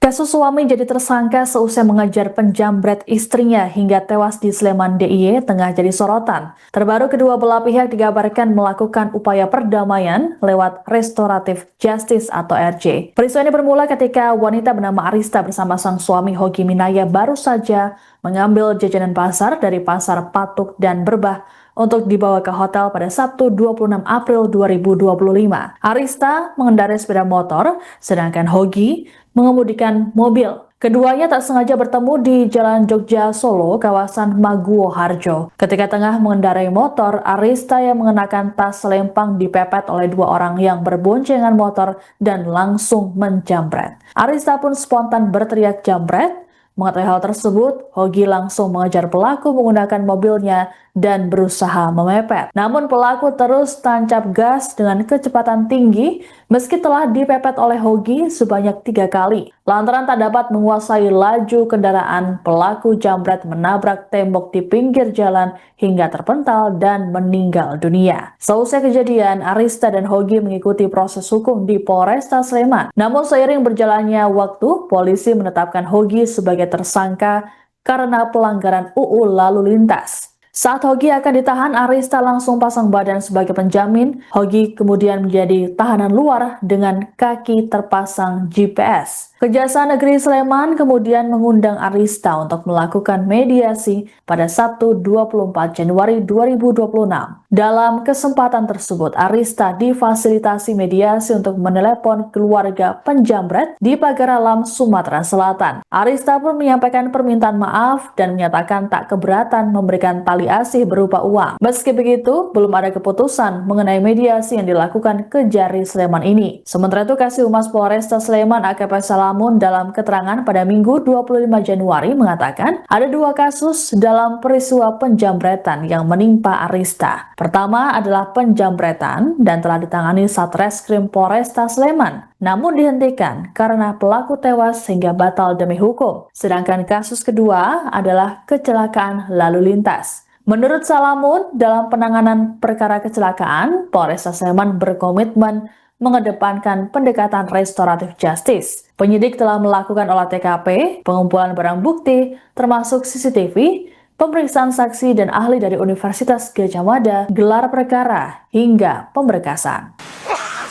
Kasus suami jadi tersangka seusai mengejar penjamret istrinya hingga tewas di Sleman DIY tengah jadi sorotan. Terbaru kedua belah pihak dikabarkan melakukan upaya perdamaian lewat restoratif justice atau RJ. Peristiwa ini bermula ketika wanita bernama Arista bersama sang suami Hogi Minaya baru saja mengambil jajanan pasar dari Pasar Patuk dan Berbah untuk dibawa ke hotel pada Sabtu 26 April 2025. Arista mengendarai sepeda motor, sedangkan Hogi mengemudikan mobil. Keduanya tak sengaja bertemu di Jalan Jogja Solo, kawasan Maguwo Harjo. Ketika tengah mengendarai motor, Arista yang mengenakan tas selempang dipepet oleh dua orang yang berboncengan motor dan langsung menjamret. Arista pun spontan berteriak jambret. Mengetahui hal tersebut, Hogi langsung mengejar pelaku menggunakan mobilnya dan berusaha memepet. Namun pelaku terus tancap gas dengan kecepatan tinggi meski telah dipepet oleh Hogi sebanyak 3 kali. Lantaran tak dapat menguasai laju kendaraan, pelaku jambret menabrak tembok di pinggir jalan hingga terpental dan meninggal dunia. Seusai kejadian, Arista dan Hogi mengikuti proses hukum di Polresta Sleman. Namun seiring berjalannya waktu, polisi menetapkan Hogi sebagai tersangka karena pelanggaran UU Lalu Lintas. Saat Hogi akan ditahan, Arista langsung pasang badan sebagai penjamin. Hogi kemudian menjadi tahanan luar dengan kaki terpasang GPS. Kejaksaan Negeri Sleman kemudian mengundang Arista untuk melakukan mediasi pada Sabtu 24 Januari 2026. Dalam kesempatan tersebut, Arista difasilitasi mediasi untuk menelepon keluarga penjamret di Pagar Alam, Sumatera Selatan. Arista pun menyampaikan permintaan maaf dan menyatakan tak keberatan memberikan tali asih berupa uang. Meski begitu, belum ada keputusan mengenai mediasi yang dilakukan Kejari Sleman ini. Sementara itu, Kasih Humas Polresta Sleman AKP Salamun dalam keterangan pada Minggu 25 Januari mengatakan ada 2 kasus dalam peristiwa penjambretan yang menimpa Arista. Pertama adalah penjambretan dan telah ditangani Satreskrim Polresta Sleman, namun dihentikan karena pelaku tewas sehingga batal demi hukum. Sedangkan kasus kedua adalah kecelakaan lalu lintas. Menurut Salamun, dalam penanganan perkara kecelakaan, Polresta Sleman berkomitmen mengedepankan pendekatan restoratif justice. Penyidik telah melakukan olah TKP, pengumpulan barang bukti, termasuk CCTV, pemeriksaan saksi dan ahli dari Universitas Gadjah Mada, gelar perkara, hingga pemberkasan.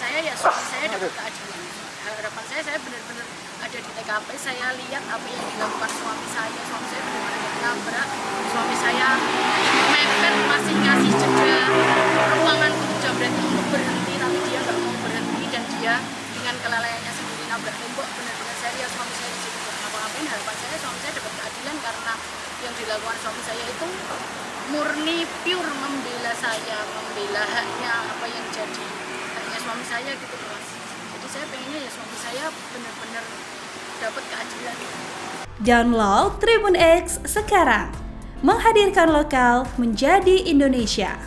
Saya ya suami saya dapat keadilan. Harapan saya benar-benar ada di TKP. Saya lihat apa yang dilakukan suami saya. Suami saya benar-benar ditabrak. Suami saya mepet, masih ngasih jeda ruangan untuk jambret untuk berhenti, tapi dia nggak mau berhenti dan dia dengan kelalaiannya sendiri nabrak tembok. Benar-benar saya lihat suami saya di situ ngapa-ngapain. Harapan saya suami saya dapat keadilan karena yang dilakukan suami saya itu murni pure membela saya, membela haknya apa yang jadi haknya suami saya gitu Mas. Jadi saya pengennya ya suami saya benar-benar dapat keadilan. Download Tribun X sekarang, menghadirkan lokal menjadi Indonesia.